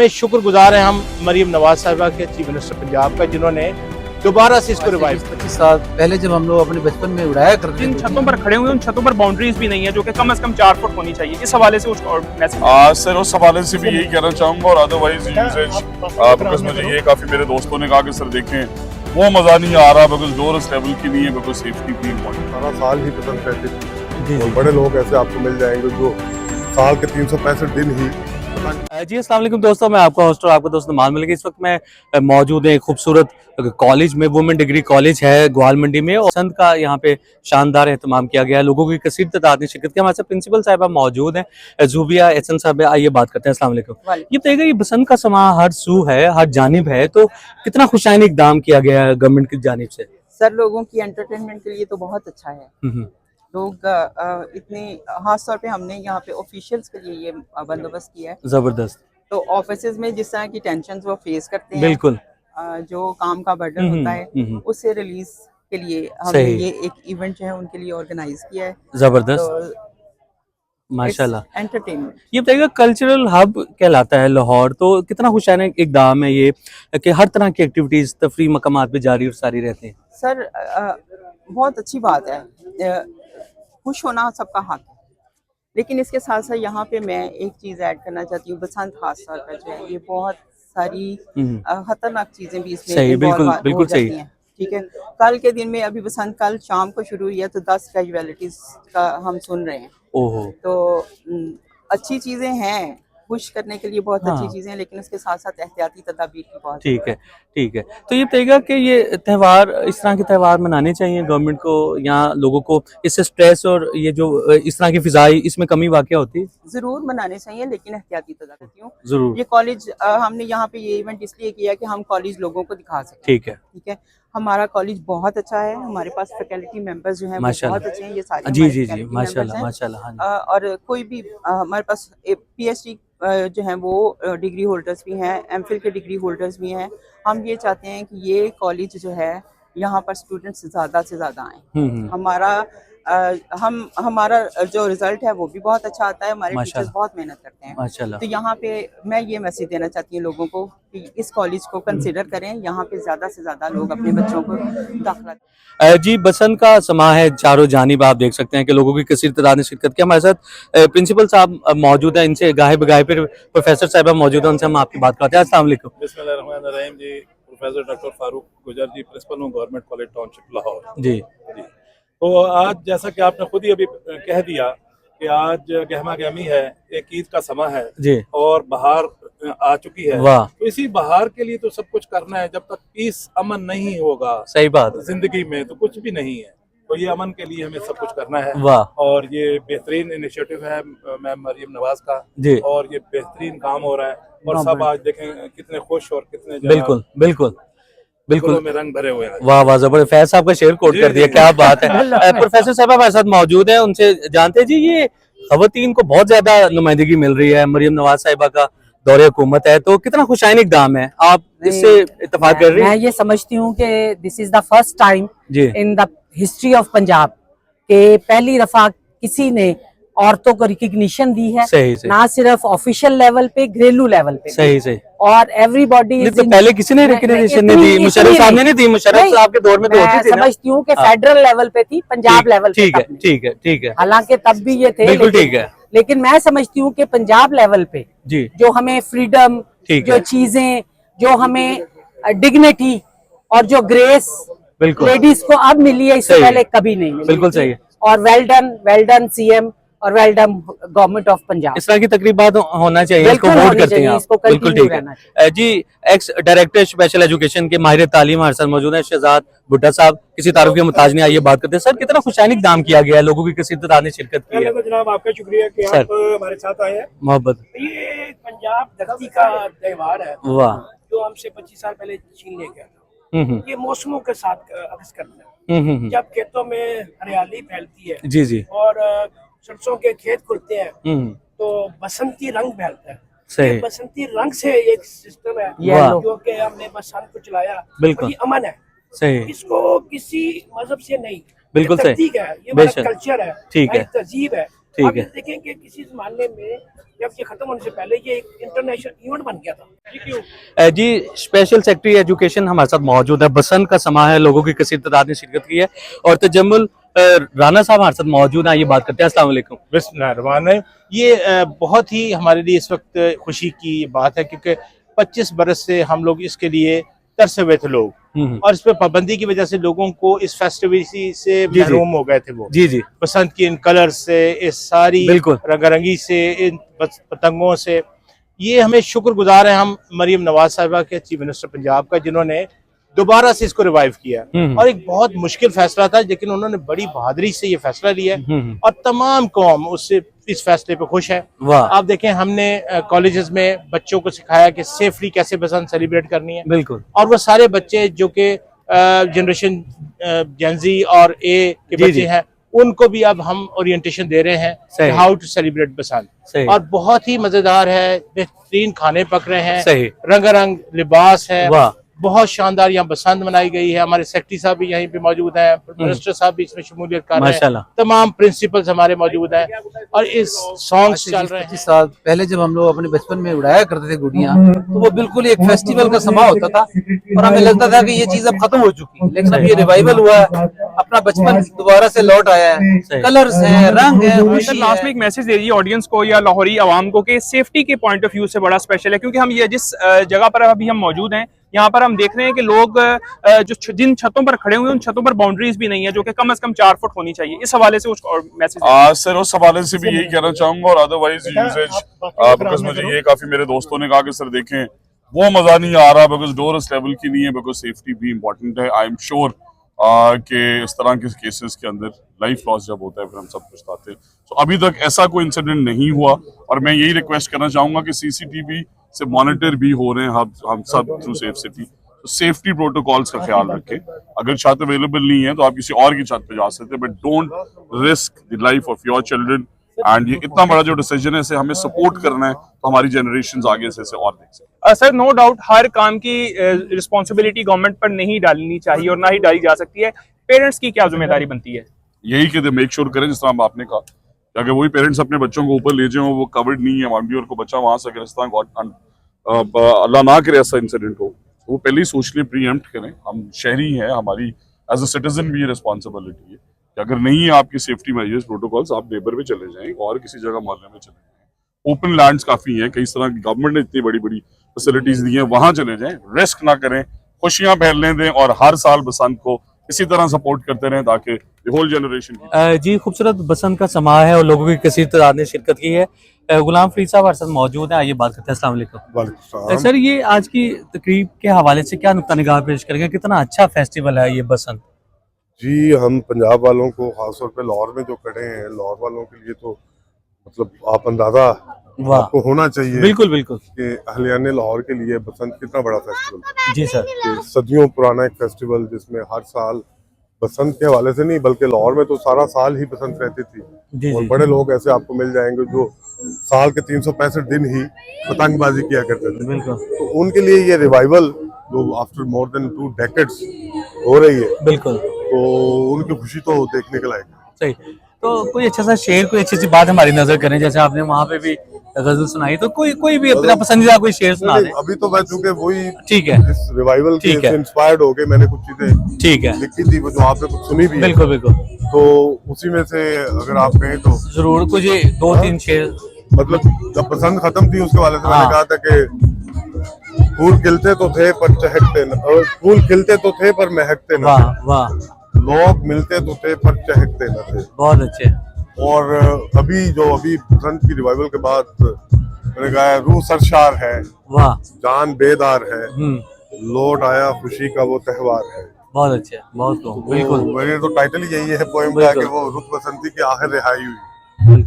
में शुक्रगुजार हैं हम मरीम नवाज साहिबा के, चीफ मिनिस्टर पंजाब का, जिन्होंने दोबारा से इसको रिवाइव 25 साल पहले जब हम लोग अपने बचपन में उड़ाया करते जिन थे। छतों पर खड़े हुए उन छतों पर बाउंड्रीज भी नहीं है जो कि कम से कम 4 फुट होनी चाहिए। इस हवाले से उसको मैसेज सर उस हवाले से भी यही कहना चाहूंगा और अदरवाइज यूजेज बिकॉज मुझे ये काफी मेरे दोस्तों ने कहा कि सर देखें वो मजा नहीं आ रहा बिकॉज डोर स्टेबल की नहीं है, बिकॉज सेफ्टी भी इम्पोर्टेंट। सारा साल ही पसंद करते और बड़े लोग ऐसे आपको मिल जाएंगे जो साल के 365 दिन ही। जी अस्सलाम वालेकुम दोस्तों, मैं आपका होस्ट और आपका दोस्त नमाज मलिक। इस वक्त मैं मौजूद है खूबसूरत कॉलेज में, वुमेन डिग्री कॉलेज है ग्वाल मंडी में, और बसंत का यहाँ पे शानदार एहतमाम किया गया है। लोगों की कसीर तादाद ने शिरकत की। हमारे साथ प्रिंसिपल साहिबा मौजूद हैं, जूबिया एहसन साहब। आइए बात करते हैं। अस्सलाम वालेकुम। ये बताइएगा, ये बसंत का समा हर सू है, हर जानिब है, तो कितना खुशाइन इकदाम किया गया है गवर्नमेंट की जानिब से? सर लोगों की एंटरटेनमेंट के लिए तो बहुत अच्छा है। लोग इतने खास तौर पे हमने यहाँ पे ऑफिशियल्स के लिए ये बंदोबस्त किया है जबरदस्त। तो ऑफिसेज में जिस तरह की टेंशन वो फेस करते हैं, बिल्कुल जो काम का बर्डन होता है उससे रिलीज के लिए हमने ये एक इवेंट जो है उनके लिए ऑर्गेनाइज किया है। जबरदस्त, माशाल्लाह। एंटरटेनमेंट ये बताइएगा, कल्चरल हब कहलाता है लाहौर, तो कितना खुशाइन इकदाम है ये कि हर तरह की एक्टिविटीज तफरी मकामात पे जारी और सारी रहती हैं? सर बहुत अच्छी बात है, खुश होना सबका हक है, लेकिन इसके साथ साथ यहाँ पे मैं एक चीज़ ऐड करना चाहती हूँ। बसंत खास तौर पर जो है ये बहुत सारी खतरनाक चीज़ें भी इसमें सही, बिल्कुल हो बिल्कुल जाती सही हैं। ठीक है, कल के दिन में अभी बसंत कल शाम को शुरू हुई है तो 10 कैजुअलिटीज का हम सुन रहे हैं। ओहो, तो अच्छी चीज़ें हैं, खुश करने के लिए बहुत अच्छी चीज़ें हैं, लेकिन उसके साथ साथ एहतियाती तदाबीर की बहुत। ठीक है ठीक है। तो ये बताइएगा कि ये त्यौहार, इस तरह के त्यौहार मनाने चाहिए गवर्नमेंट को, यहाँ लोगों को इससे स्ट्रेस और ये जो इस तरह की फिजाई, इसमें कमी वाक़या होती है? जरूर मनाने चाहिए, लेकिन एहतियाती तदाबीर क्यों जरूर। ये कॉलेज हमने यहाँ पे ये इवेंट इसलिए किया कि हम कॉलेज लोगों को दिखा सकें। ठीक है ठीक है, हमारा कॉलेज बहुत अच्छा है, हमारे पास फैकल्टी मेंबर्स जो हैं वो बहुत अच्छे हैं। ये सारे जी हमारे जी जी, faculty माशाल्लाह members हैं। माशाल्लाह। हाँ जी। और कोई भी हमारे पास PhD जो हैं वो डिग्री होल्डर्स भी हैं, MPhil के डिग्री होल्डर्स भी हैं। हम ये चाहते हैं कि ये कॉलेज जो है यहाँ पर स्टूडेंट्स ज़्यादा से ज़्यादा आएँ। हमारा जो रिजल्ट है वो भी बहुत अच्छा आता है, हमारे टीचर्स बहुत मेहनत करते हैं माशाल्लाह। तो यहाँ पे मैं ये मैसेज देना चाहती हूँ लोगों को कि इस कॉलेज को कंसिडर करें, यहाँ पे ज़्यादा से ज़्यादा लोग अपने बच्चों को दाखिला दें। जी, बसंत का समा है, चारों जानिब आप देख सकते हैं कि लोगों की कसीर तादाद ने शिरकत की। हमारे साथ प्रिंसिपल साहब मौजूद हैं, इनसे गाहे बगाहे फिर प्रोफेसर साहिबा मौजूद हैं, उनसे हम आपकी बात करते हैं। अस्सलाम वालेकुम। बिस्मिल्लाहिर्रहमानिर्रहीम जी, प्रोफेसर डॉक्टर फारूक गुजर जी, प्रिंसिपल हूँ गवर्नमेंट कॉलेज टाउनशिप लाहौर जी। तो आज जैसा कि आपने खुद ही अभी कह दिया कि आज गहमा गहमी है, एक ईद का समा है जी, और बहार आ चुकी है। वाह, तो इसी बहार के लिए तो सब कुछ करना है। जब तक पीस अमन नहीं होगा सही बात, जिंदगी में तो कुछ भी नहीं है। तो ये अमन के लिए हमें सब कुछ करना है। वाह और ये बेहतरीन इनिशिएटिव है मैम मरियम नवाज का जी, और ये बेहतरीन काम हो रहा है और सब आज देखें कितने खुश और कितने बिल्कुल बिल्कुल बिल्कुल में रंग भरे हुए हैं। वाह वाह, जबरदस्त। फैज साहब का शेर कोट कर दिया, क्या बात है। प्रोफेसर साहब हमारे साथ मौजूद हैं, उनसे जानते हैं जी, ये खवातीन को बहुत ज्यादा नुमाइंदगी मिल रही है, मरियम नवाज साहिबा का दौरे हुकूमत है, तो कितना खुशाइन इकदाम है, आप इससे इत्तेफाक कर रही हैं? मैं ये समझती हूँ कि this is the first time जी, in the history of Punjab के पहली दफा किसी ने औरतों को रिकग्निशन दी है, सही सही ना सिर्फ ऑफिशियल लेवल पे, घरेलू लेवल पे सही सही। और एवरीबॉडी तो पहले किसी ने रिकग्निशन नहीं दी, मुशर्रफ साहब ने नहीं दी, मुशर्रफ साहब के दौर में तो होती थी ना। समझती हूँ कि फेडरल लेवल पे थी, पंजाब लेवल पे ठीक है तब नहीं। ठीक है ठीक है, हालांकि तब भी ये थे, बिल्कुल ठीक है लेकिन मैं समझती हूँ कि पंजाब लेवल पे जी, जो हमें फ्रीडम, ठीक जो है, चीजें, जो हमें डिग्निटी और जो ग्रेस बिल्कुल लेडीज को अब मिली है, इससे सही है। पहले कभी नहीं मिली। बिल्कुल सही है। और वेल डन CM और well done government of Punjab. इस तरह की तकरीबात होना चाहिए, इसको बिल्कुल वोट होनी करते हैं चाहिए, आप, इसको बिल्कुल continue ठीक रहना है जी। एक्स डायरेक्टर स्पेशल एजुकेशन के माहिर तालीम हमारे साथ मौजूद है, शहजाद भुट्टा साहब। किसी तारुफ के मुताज नहीं, आइए बात करते हैं। सर, कितना खुशाइन इकदाम किया गया है, लोगों की कसीर तादाद ने शिरकत की है। तो जनाब आपका शुक्रिया कि सर, आप हमारे साथ आए हैं। मोहब्बत, ये पंजाब धरती का त्योहार है वाह, जो हमसे 25 साल पहले छीन ले गया था। ये मौसमों के साथ अक्स करता है। जब खेतों में हरियाली फैलती है जी जी, और सरसों के खेत खुलते हैं तो बसंती रंग फैलता है। सही, ये बसंती रंग से एक सिस्टम है वाह, जो कि हमने बसंत को चलाया। बिल्कुल। और ये अमन है, सही, इसको किसी मजहब से नहीं, बिल्कुल ये सही, तरतीब है, ये हमारा बेशक, कल्चर है, ठीक है, तहजीब है। ठीक आप है। ये देखें कि किसी जमाने में जब ये खत्म होने से पहले ये एक इंटरनेशनल इवेंट बन गया था। जी स्पेशल सेक्रेटरी एजुकेशन हमारे साथ मौजूद है। बसंत का समा है, लोगों की कसीर तादाद ने शिरकत की है और तजम्मुल राना साहब हमारे साथ मौजूद हैं। ये बात करते हैं। अस्सलाम वालेकुम। बिस्मिल्लाहिर्रहमानिर्रहीम। ये बहुत ही हमारे लिए इस वक्त खुशी की बात है क्योंकि 25 बरस से हम लोग इसके लिए तरसे हुए थे लोग, और इस पे पाबंदी की वजह से लोगों को इस फेस्टिविटी से महरूम हो गए थे। वो जी जी बसंत की इन कलर से, इस सारी बिल्कुल रंगारंगी से, इन पतंगों से। ये हमें शुक्रगुजार है हम मरियम नवाज साहिबा के, चीफ मिनिस्टर पंजाब का, जिन्होंने दोबारा से इसको रिवाइव किया। और एक बहुत मुश्किल फैसला था लेकिन उन्होंने बड़ी बहादुरी से ये फैसला लिया और तमाम कौम उससे इस फैसले पे खुश है। आप देखें, हमने कॉलेजेस में बच्चों को सिखाया कि सेफली कैसे बसंत सेलिब्रेट करनी है। बिल्कुल। और वो सारे बच्चे जो कि जनरेशन जेनजी और ए के बच्चे हैं, उनको भी अब हम ओरिएंटेशन दे रहे हैं हाउ टू सेलिब्रेट बसंत। और बहुत ही मजेदार है, बेहतरीन खाने पक रहे हैं, रंगारंग लिबास है, बहुत शानदार यहाँ बसंत मनाई गई है। हमारे सेक्रेटरी साहब भी यहीं पे मौजूद हैं, मिनिस्टर साहब भी इसमें शमूलियत कर रहे हैं, तमाम प्रिंसिपल्स हमारे मौजूद हैं और इस सॉन्ग्स चल रहे हैं। 25 साल पहले जब हम लोग अपने बचपन में उड़ाया करते थे गुड़ियाँ, तो वो बिल्कुल एक फेस्टिवल का समा होता था और हमें लगता था कि ये चीज अब खत्म हो चुकी है। लेकिन अब ये रिवाइवल हुआ है, अपना बचपन दोबारा से लौट आया है, कलर्स हैं, रंग है। लास्ट में एक मैसेज दे दीजिए ऑडियंस को या लाहौरी आवाम को कि सेफ्टी के पॉइंट ऑफ व्यू से बड़ा स्पेशल है, क्योंकि हम ये जिस जगह पर अभी हम मौजूद हैं यहाँ पर हम देख रहे हैं कि लोग जो जिन छतों पर खड़े हुए हैं उन छतों पर बाउंड्रीज भी नहीं है, जो कि कम से कम 4 फुट होनी चाहिए। इस हवाले से कुछ मैसेज सर उस हवाले से भी यही कहना चाहूंगा, और अदरवाइज यूजेज बिकॉज मुझे ये काफी मेरे दोस्तों ने कहा कि सर देखें वो मजा नहीं आ रहा बिकॉज डोर इस लेवल की नहीं है, बिकॉज सेफ्टी भी इम्पोर्टेंट है। आई एम श्योर कि इस तरह के केसेस के अंदर लाइफ लॉस जब होता है फिर हम सब पछताते हैं। तो अभी तक ऐसा कोई इंसिडेंट नहीं हुआ और मैं यही रिक्वेस्ट करना चाहूंगा कि सीसीटीवी से मॉनिटर भी हो रहे हैं हम सब थ्रू सेफ सिटी। तो सेफ्टी प्रोटोकॉल्स का ख्याल रखें। अगर छत अवेलेबल नहीं है तो आप किसी और की छत पे जा सकते हैं, but don't risk the life of your children. And ये इतना बड़ा जो डिसीजन है इसे हमें सपोर्ट करना है तो हमारी जनरेशन आगे से इसे और देख सकते। सर नो डाउट हर काम की रिस्पॉन्सिबिलिटी गवर्नमेंट पर नहीं डालनी चाहिए और ना ही डाली जा सकती है। पेरेंट्स की क्या जिम्मेदारी बनती है? यही कि मेक श्योर करें, जिस तरह आपने कहा, अगर वही पेरेंट्स अपने बच्चों को ऊपर ले जाए, वो कवर्ड नहीं है वन और को बच्चा वहां से अगर इस तरह अल्लाह ना करे ऐसा इंसिडेंट हो, वो पहले ही सोच लें, प्रीएम्प्ट करें। हम शहरी हैं, हमारी एज अ सिटीजन भी ये रिस्पॉन्सिबिलिटी है कि अगर नहीं है आपकी सेफ्टी मेजर्स प्रोटोकॉल्स, आप नेबर में चले जाएं और किसी जगह मोहल्ले में चले जाएं। ओपन लैंड्स काफी हैं, कई तरह की गवर्नमेंट ने इतनी बड़ी बड़ी फैसिलिटीज दी हैं, वहां चले जाएं, रिस्क ना करें, खुशियां फैलने दें और हर साल बसंत को इसी तरह सपोर्ट करते रहें ताकि होल जनरेशन जी खूबसूरत बसंत का समा है और लोगों की कसीर तादाद ने शिरकत की है। गुलाम फरीद साहब हमारे साथ मौजूद हैं, आइए बात करते हैं। अस्सलाम वालेकुम। सर ये आज की तकरीब के हवाले से क्या नुक्ता निगाह पेश करेंगे, कितना अच्छा फेस्टिवल है ये बसंत? जी हम पंजाब वालों को खासतौर पे लाहौर में जो खड़े हैं, लाहौर वालों के लिए तो मतलब आप अंदाजा आपको होना चाहिए बिल्कुल बिल्कुल कि अहलियाने लाहौर के लिए बसंत कितना बड़ा फेस्टिवल। जी सर, सदियों पुराना एक फेस्टिवल जिसमें हर साल बसंत के हवाले से नहीं बल्कि लाहौर में तो सारा साल ही बसंत रहती थी। और बड़े लोग ऐसे आपको मिल जाएंगे जो साल के 365 दिन ही पतंगबाजी किया करते थे। बिल्कुल। तो उनके लिए ये रिवाइवल जो आफ्टर मोर देन 2 डेकेड्स हो रही है, बिल्कुल, तो उनकी खुशी तो देखने के लायक है। सही। तो कोई अच्छा सा शेर, कोई अच्छी सी बात हमारी नजर करें, जैसे आपने वहाँ पे भी गजल सुनाई, तो कोई भी अपना पसंदीदा कोई शेर सुना दे। अभी तो मैं चूंकि वही ठीक है इस रिवाइवल के इंस्पायर्ड होके मैंने कुछ चीजें ठीक है लिखी थी जो आपने कुछ सुनी भी है। बिल्कुल बिल्कुल। तो उसी में से अगर आप कहें तो जरूर कुछ 2-3 शेर। मतलब जब बसंत खत्म थी उसके वाले से मैंने कहा था कि फूल खिलते तो थे पर चहकते न, फूल खिलते तो थे पर महकते न, वाह वाह, लोग मिलते तो थे पर चहकते न थे। बहुत अच्छे। और अभी बसंत की रिवाइवल के बाद मैंने कहा रूह सरशार है, वाह, जान बेदार है, लौट आया खुशी का वो त्योहार है। बहुत अच्छे, बहुत बिल्कुल। मेरे तो टाइटल ही यही है पोएम का कि वो रुत बसंती की आखिर रिहाई हुई।